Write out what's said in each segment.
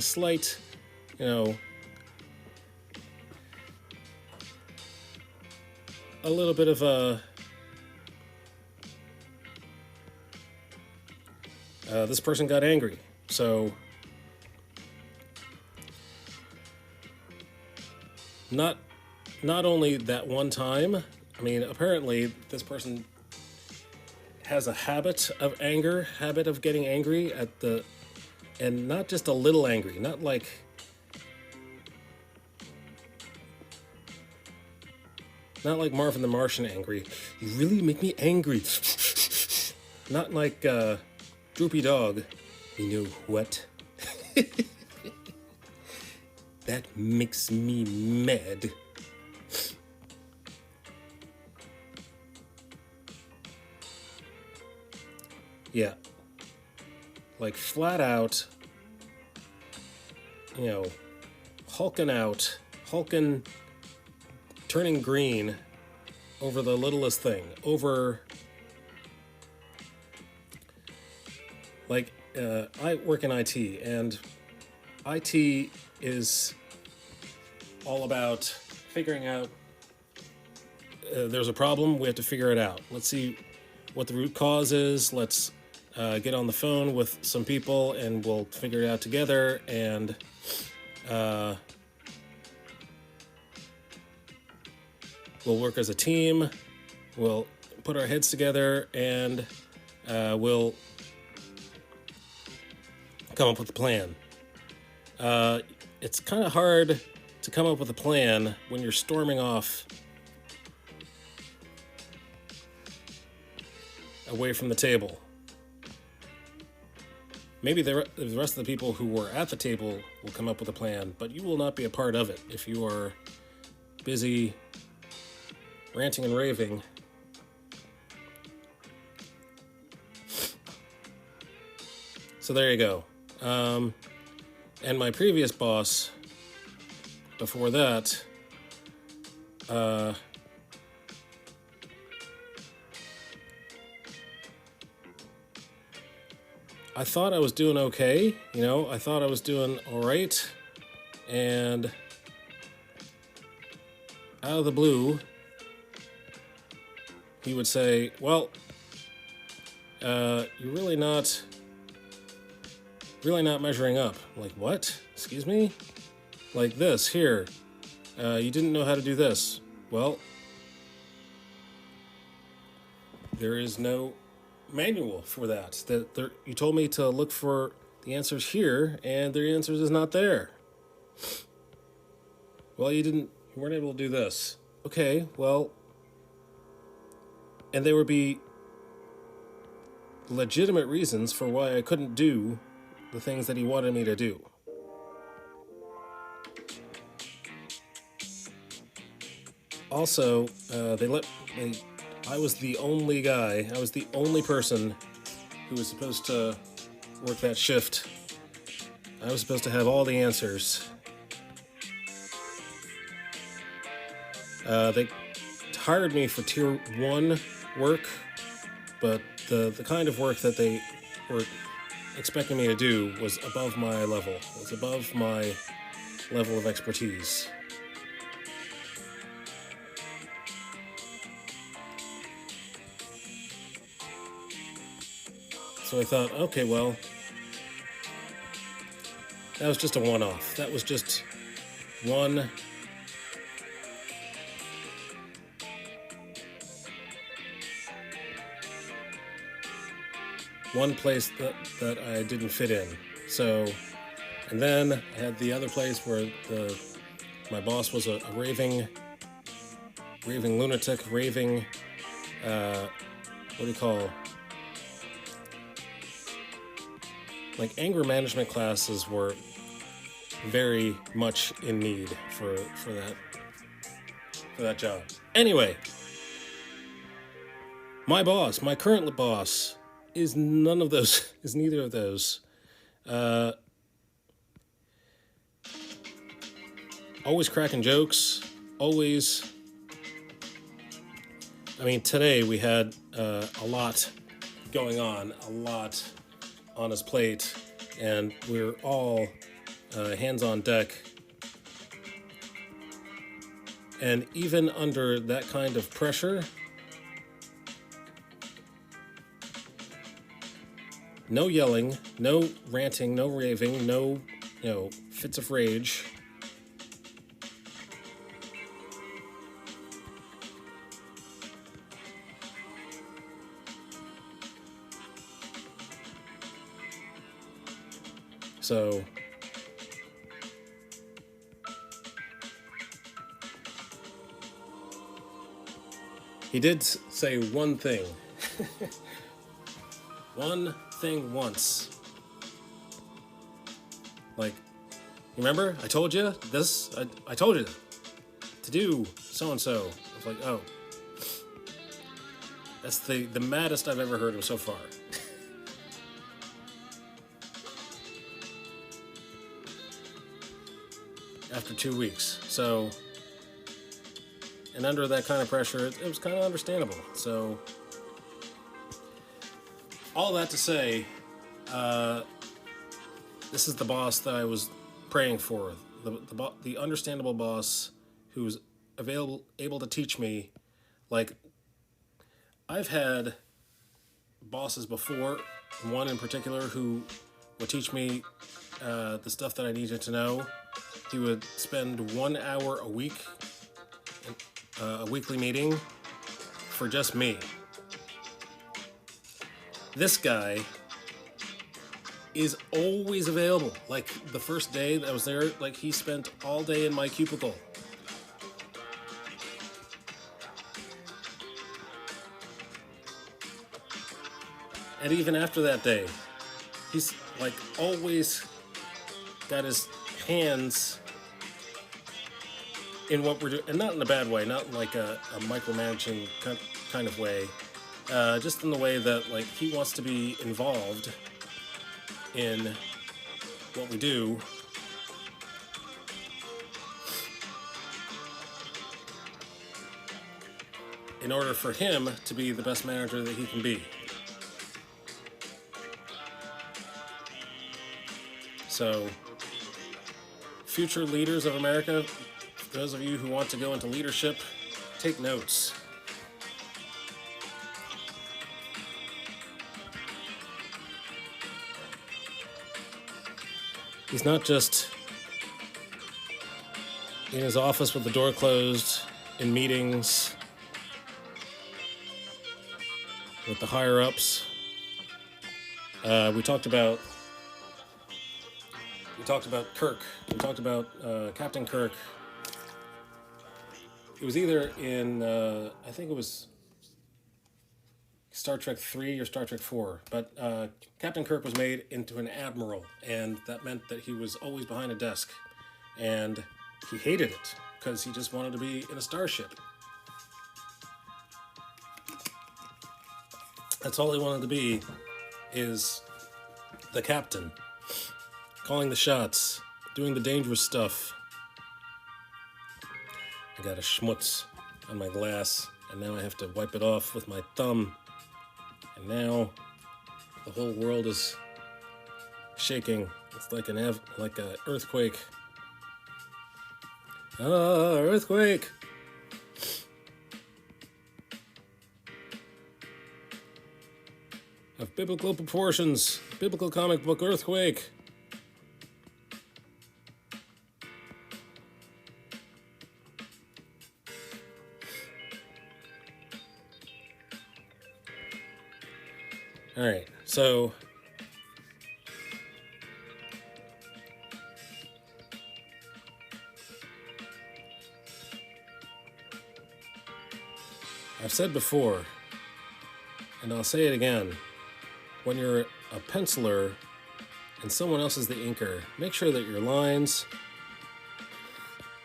slight, you know, a little bit of a this person got angry. So not only that one time. I mean, apparently this person has a habit of anger, habit of getting angry at the, and not just a little angry, not like Marvin the Martian angry. You really make me angry. Not like Droopy Dog. You know what? That makes me mad. Yeah. Like flat out, you know, hulking, turning green over the littlest thing. Over, like, I work in IT, and IT is all about figuring out there's a problem, we have to figure it out. Let's see what the root cause is. Let's get on the phone with some people and we'll figure it out together, and we'll work as a team. We'll put our heads together and we'll come up with a plan. It's kind of hard to come up with a plan when you're storming off away from the table. Maybe the rest of the people who were at the table will come up with a plan, but you will not be a part of it if you are busy ranting and raving. So there you go. And my previous boss, before that, I thought I was doing okay, you know, I thought I was doing all right, and out of the blue, he would say, well, you're really not measuring up. I'm like, what? Excuse me? Like this, here, you didn't know how to do this. Well, there is no manual for that. You told me to look for the answers here, and the answers is not there. Well, you weren't able to do this. Okay, well, and there would be legitimate reasons for why I couldn't do the things that he wanted me to do. Also, I was the only guy, I was the only person who was supposed to work that shift. I was supposed to have all the answers. They hired me for tier 1 work, but the kind of work that they were expecting me to do was above my level. It was above my level of expertise. So I thought, okay, well, that was just a one-off. That was just one place that I didn't fit in. So, and then I had the other place where my boss was a raving lunatic, what do you call, like, anger management classes were very much in need for that job. Anyway, my current boss is neither of those. Always cracking jokes, always. I mean, today we had a lot going on, a lot on his plate, and we're all hands on deck. And even under that kind of pressure, no yelling, no ranting, no raving, no, fits of rage. So he did say one thing. One thing once. Like, remember? I told you this? I told you to do so-and-so. I was like, oh. That's the maddest I've ever heard him so far. After 2 weeks. So, and under that kind of pressure, it was kind of understandable. So, all that to say, this is the boss that I was praying for. The understandable boss who's able to teach me. Like, I've had bosses before, one in particular who would teach me the stuff that I needed to know. He would spend 1 hour a week, a weekly meeting, for just me. This guy is always available. Like, the first day that I was there, like, he spent all day in my cubicle. And even after that day, he's, like, always got his hands in what we're doing. And not in a bad way, not in, like, a micromanaging kind of way. Just in the way that, like, he wants to be involved in what we do. In order for him to be the best manager that he can be. So, future leaders of America, those of you who want to go into leadership, take notes. He's not just in his office with the door closed, in meetings with the higher-ups. We talked about Kirk. We talked about Captain Kirk. It was either in, I think it was Star Trek 3 or Star Trek 4, but Captain Kirk was made into an admiral, and that meant that he was always behind a desk, and he hated it because he just wanted to be in a starship. That's all he wanted to be, is the captain, calling the shots, doing the dangerous stuff. I got a schmutz on my glass, and now I have to wipe it off with my thumb. And now the whole world is shaking. It's like an earthquake. Ah, earthquake! Of biblical proportions, biblical comic book earthquake. All right, so I've said before, and I'll say it again, when you're a penciler and someone else is the inker, make sure that your lines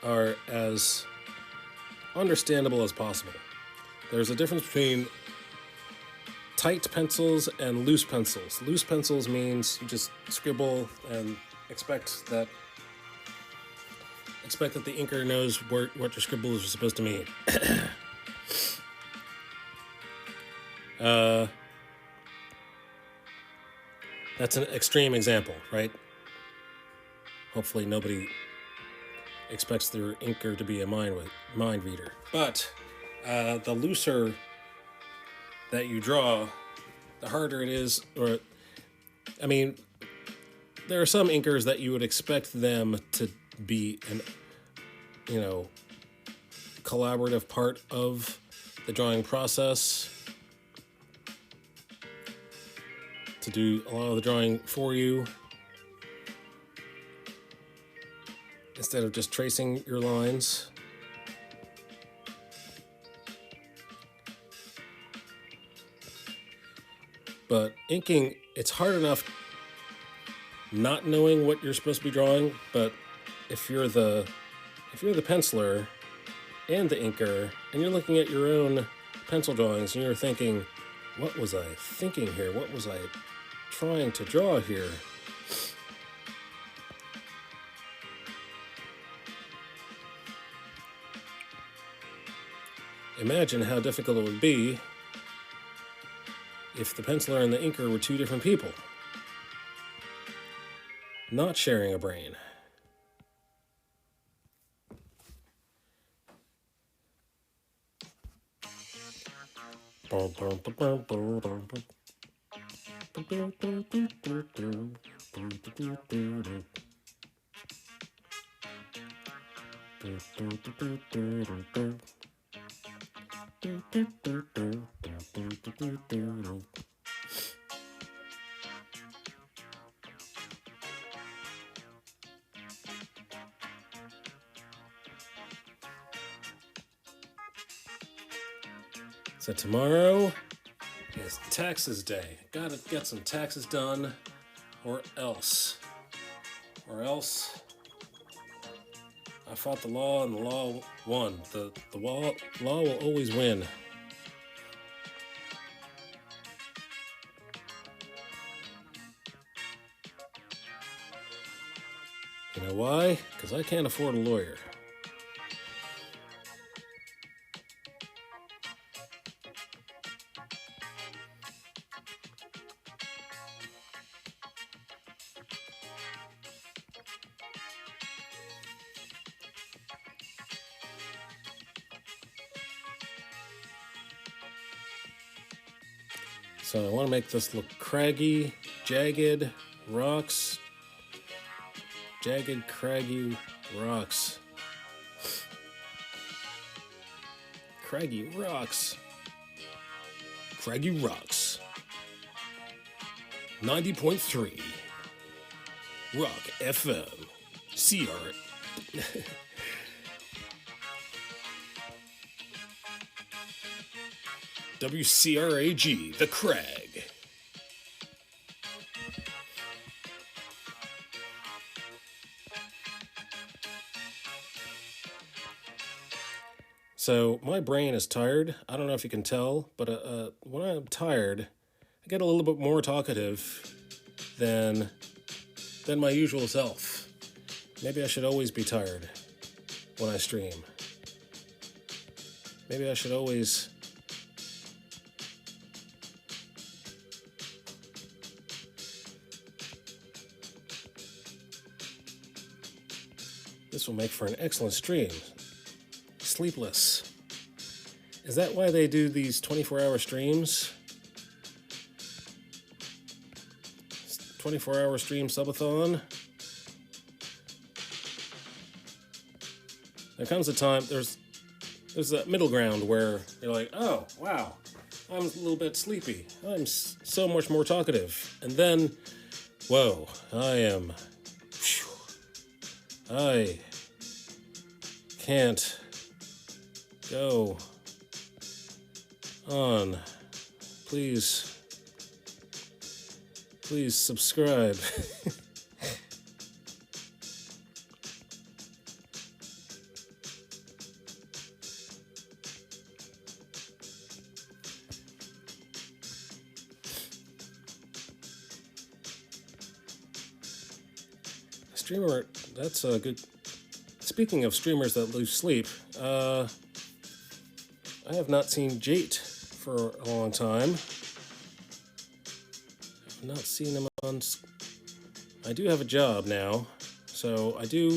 are as understandable as possible. There's a difference between tight pencils and loose pencils. Loose pencils means you just scribble and expect that the inker knows what your scribble is supposed to mean. That's an extreme example, right? Hopefully nobody expects their inker to be a mind reader. But the looser that you draw, the harder it is. Or, I mean, there are some inkers that you would expect them to be an, collaborative part of the drawing process, to do a lot of the drawing for you instead of just tracing your lines. But inking, it's hard enough not knowing what you're supposed to be drawing, but if you're the penciler and the inker, and you're looking at your own pencil drawings and you're thinking, what was I thinking here? What was I trying to draw here? Imagine how difficult it would be if the penciler and the inker were two different people, not sharing a brain. So tomorrow is taxes day. Gotta get some taxes done, or else I fought the law and the law won. The law will always win. You know why? Because I can't afford a lawyer. So I want to make this look craggy, jagged rocks. Jagged, craggy rocks. Craggy rocks. Craggy rocks. 90.3. Rock FM. CR. WCRAG, The Crag. So my brain is tired. I don't know if you can tell, but when I'm tired, I get a little bit more talkative than my usual self. Maybe I should always be tired when I stream. Maybe I should always This will make for an excellent stream. Sleepless. Is that why they do these 24-hour streams? 24-hour stream subathon? There comes a time, there's that middle ground where you're like, oh, wow, I'm a little bit sleepy. I'm so much more talkative. And then, whoa, I can't go on. Please subscribe. Streamer, that's a good. Speaking of streamers that lose sleep, I have not seen Jate for a long time. I've not seen him on. I do have a job now, So I do